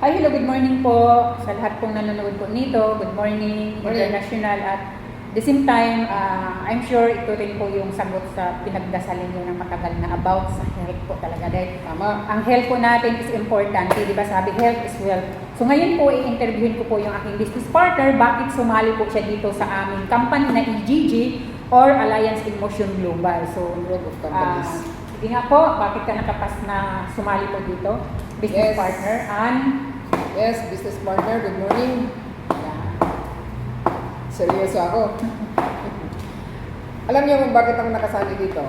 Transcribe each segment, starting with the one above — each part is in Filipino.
Hi, hello, good morning po sa lahat pong nanonood po nito. Good morning, international at the same time, I'm sure ito rin po yung sagot sa pinagdasalin nyo ng matagal na about sa health po talaga. Dahil ang health po natin is important. Di ba sabi, health is wealth. So ngayon po, i-interviewin ko po yung aking business partner. Bakit sumali po siya dito sa aming company na EGG or Alliance in Motion Global. So, sige nga po, bakit ka nakapas na sumali po dito? Business partner and yes, business partner, good morning. Seryoso ako. Alam niyo kung bakit ako nakasali dito?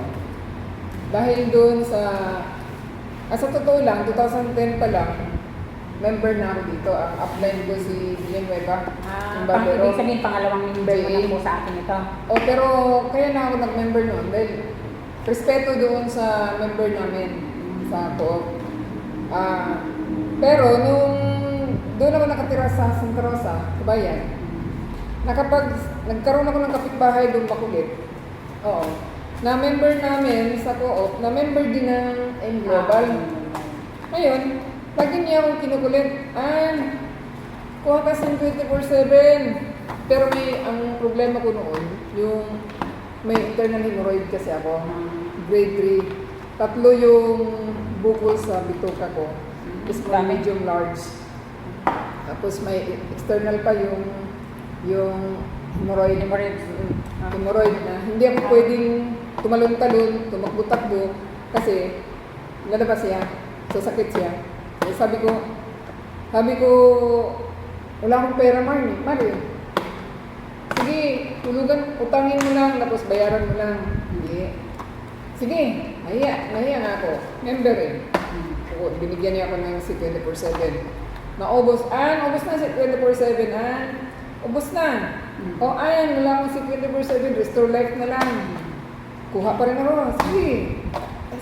Dahil doon sa totoo lang, 2010 pa lang, member na ako dito. Ang upline ko si Villanueva. Ibig sabihin, pangalawang member mo na po sa akin ito. Pero kaya na ako nag-member noon dahil respeto doon sa member namin sa co-op. Pero nung doon ako nakatira sa Santa Rosa, sa bayan, nagkaroon ako ng kapitbahay doon Bacolod. Oo. Na member namin sa co-op, na member din ng M Global. Ngayon, lagi niya akong kinukulit. Kuha ka sa 24/7. Pero ang problema ko noon, yung may internal hemorrhoid kasi ako, grade 3. 3 yung bukol sa bituka ko. Small, medium, large. Tapos may external pa yung hemorrhoid na hindi ako pwedeng tumalon-talon, tumakbo-takbo kasi lalabas siya, sasakit siya. Sabi ko, wala akong pera, Mari. Sige, utangin mo lang, tapos bayaran mo lang. Hindi. Sige, nahiya na ako. Member binigyan niya ako ng si 24/7. Naubos na si 24/7, ubos na. Wala akong si 24/7, restore life na lang. Kuha pa rin ako. Sige.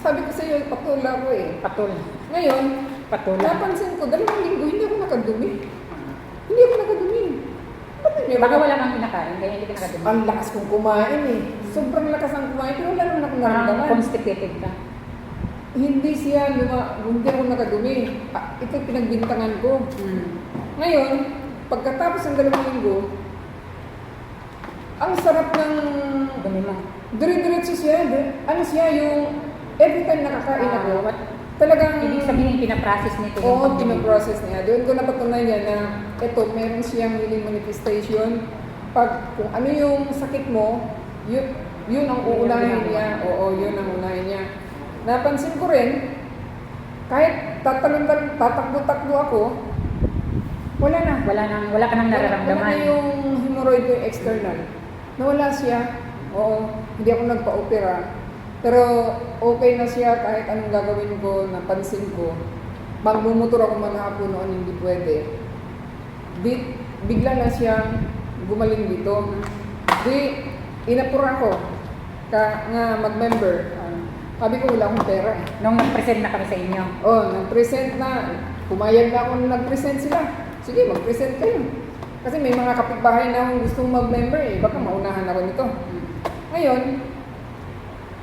Sabi ko sa iyo, patul ako Patul. Ngayon, napansin ko, 2 linggo, hindi ako nakadumi. Baka wala kang kinakain, kaya hindi ka nakadumi. Ang lakas kong kumain Sobrang lakas ang kumain, pero wala naman akong naramdaman. Constipated ka. Hindi ako nakadumi. Ito pinagbintangan ko. Ngayon, pagkatapos ng 2 linggo, ang sarap ng dumi mo. Dire-diretso siya. Yung every time nakakain ako, talagang ibig sabihin pinaprocess nito. Oo, pinaprocess niya. Doon ko napatunayan na meron siyang healing manifestation. Kung ano yung sakit mo, yun ang uunahin niya. Oo, yun ang uunahin niya. Napansin ko rin, kahit tatakbo-takbo ako, wala ka nang nararamdaman. Wala na yung hemorrhoid ko, yung external. Nawala siya. Oo, hindi ako nagpa-opera. Pero okay na siya kahit anong gagawin ko, napansin ko. Magmumotor ako maghapon noon, hindi pwede. Bigla na siyang gumaling dito. Inapura ako nga mag-member. Sabi ko, wala akong pera Nung nag-present na kami sa inyo? Nag-present na. Pumayag na ako nung nag-present sila. Sige, mag-present kayo. Kasi may mga kapitbahay na akong gustong mag-member Baka maunahan ako nito. Ngayon,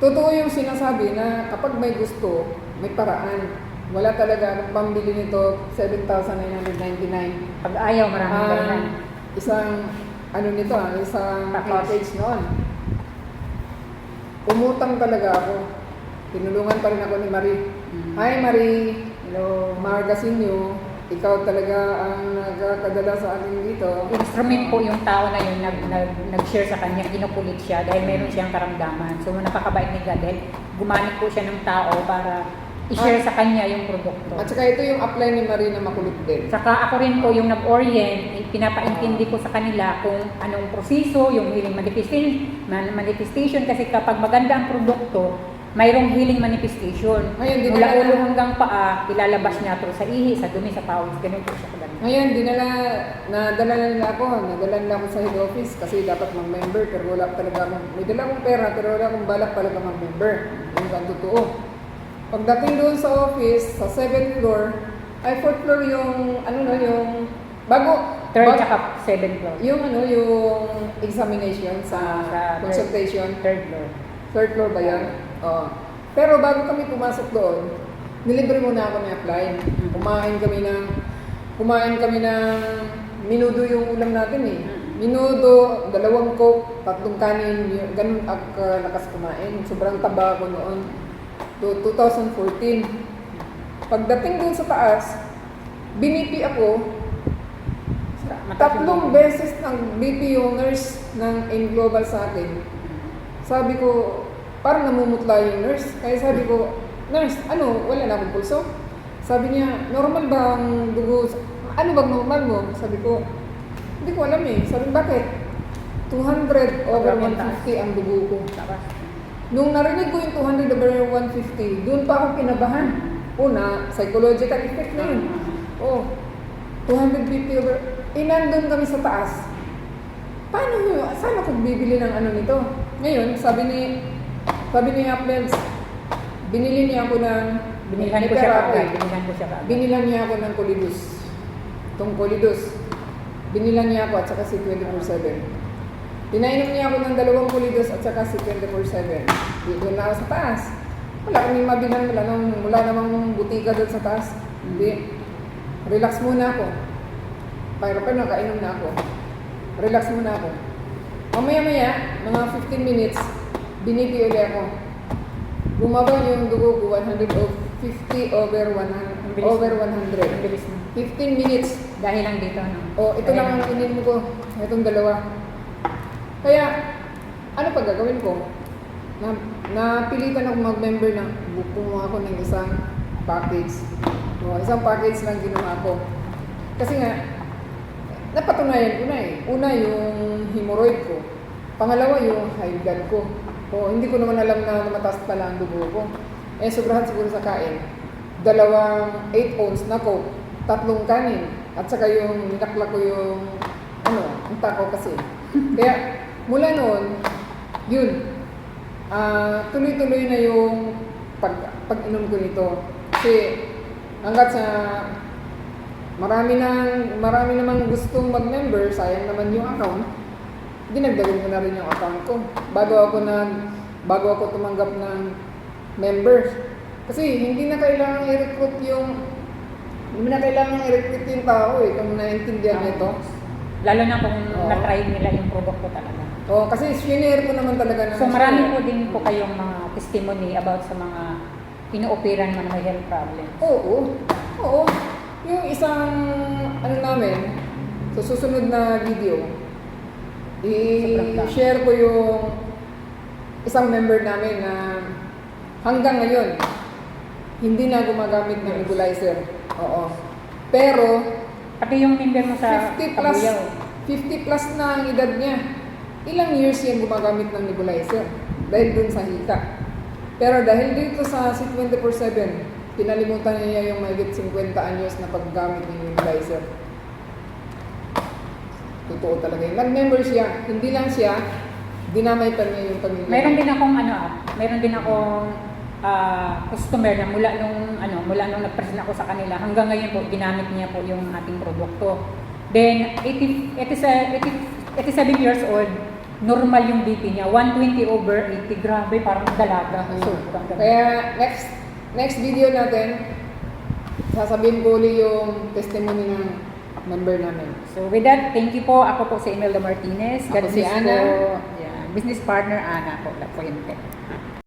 totoo yung sinasabi na kapag may gusto, may paraan. Wala talaga akong pambili nito, 7,999. Pag ayaw, maraming ganyan. Isang package noon. Umutang talaga ako. Tinulungan pa rin ako ni Marie. Hi Marie! Hello, Margasinyo. Ikaw talaga ang nagkakadala sa akin dito. Instrument po yung tao na yun, nag-share sa kanya, kinukulit siya dahil meron siyang karamdaman. So, napakabait ni God dahil gumamit po siya ng tao para i-share sa kanya yung produkto. At saka ito yung apply ni Marie na makulit din. Saka ako rin po yung nag-orient, pinapaintindi ko sa kanila kung anong proseso, yung healing manifestation kasi kapag maganda ang produkto, mayroong healing manifestation. Ngayon, mula ulo hanggang paa, ilalabas niya ito sa ihi, sa dumi, sa pawis, ganun po siya kaganda. Ngayon, nadala nila ako sa head office kasi dapat mag-member pero wala talaga akong, may dala akong pera pero wala akong balak talaga mag-member. Yun ang totoo. Pagdating doon sa office, sa 7th floor, 4th floor yung, Third tsaka 7th floor. Yung examination sa consultation. Third floor. Third floor ba yan? Pero bago kami pumasok doon, nilibre muna ako ni apply. Kumain kami ng kumain kami ng minudo yung ulam natin eh. Minudo, 2 coke, 3 kanin, ganun lakas kumain. Sobrang taba ko noon. 2014. Pagdating dun sa taas, binipi ako. Mataas yung 3 beses ng BP yung nurse ng AIM Global sa akin. Sabi ko, parang namumutla yung nurse. Kaya sabi ko, nurse, ano, wala na akong pulso? Sabi niya, normal ba ang dugo? Ano bang normal mo? Sabi ko, hindi ko alam eh. Sabi, bakit? 200 over 150 ang dugo ko. Nung narinig ko yung 200 over 150, doon pa ako kinabahan. Una, psychological effect na yun. Oh, 250 over... nandun kami sa taas. Paano yun? Saan ako bibili ng ano nito? Ngayon, sabi ni Applens, binili niya ako ng... Binilhan ko siya kaagad. Binilan niya ako ng Colidus. Itong Colidus. Binilan niya ako at saka si 24/7. Pinainom niya ako ng 2 Colidus at saka si 24/7. Doon na ako sa taas. Wala kaming mabilan, wala namang butika doon sa taas. Hindi. Relax muna ako. Pero nakainom na ako. Relax muna ako. Mamaya-maya, mga 15 minutes, binipi ulit ako. Bumaba yung dugo ko 150 over 100. Over 100. 15 minutes. Dahil lang dito, no? Oh, ito lang ang inin ko. Itong 2. Kaya, ano pa gagawin ko? Napilitan ako mag-member ng kumuha ako ng isang package. Isang package lang ginawa ko. Kasi nga, napatunayan ko na eh. Una, yung hemorrhoid ko. Pangalawa, yung high blood ko. Hindi ko naman alam na mataas pala ang dugo ko. Sobrahan siguro sa kain. 2 8 ounce na coke, 3 kanin, at saka yung ninakla ko yung, ang takaw kasi. Kaya, mula noon, yun, tuloy-tuloy na yung pag-inom ko nito. Kasi, hanggat sa marami namang gustong mag-member, sayang naman yung account, dinagdagan ko na rin yung account ko bago ako tumanggap ng members. Kasi hindi na kailangan i-recruit yung tao kung naiintindihan nito. Lalo na kung na-try nila yung produkto talaga. Kasi shinare ko naman talaga na. So marami po din po kayong mga testimony about sa mga ino-operan man may health problem. Oo. Yung isang namin, sa susunod na video, i-share ko yung isang member namin na hanggang ngayon, hindi na gumagamit ng nebulizer. Oo. Pero, pati yung member mo sa 50 plus na ang edad niya. Ilang years yan gumagamit ng nebulizer? Dahil dun sa hika. Pero dahil dito sa si 24/7, pinalimutan niya yung mahigit 50 anyos na paggamit ng nebulizer. Totoo talaga yun. Nag-member siya. Hindi lang siya, dinamay pa niya yung pamilya. Meron din akong customer na mula nung nag-present ako sa kanila, hanggang ngayon po, ginamit niya po yung ating produkto. Then, 87 years old, normal yung BP niya, 120 over 80, grabe, parang dalaga. Kaya, next video natin, sasabihin ko ulit yung testimony ng member namin. So, with that, thank you po. Ako po si Imelda Martinez. Ako si Ana. Business partner, Ana po, La Fuente.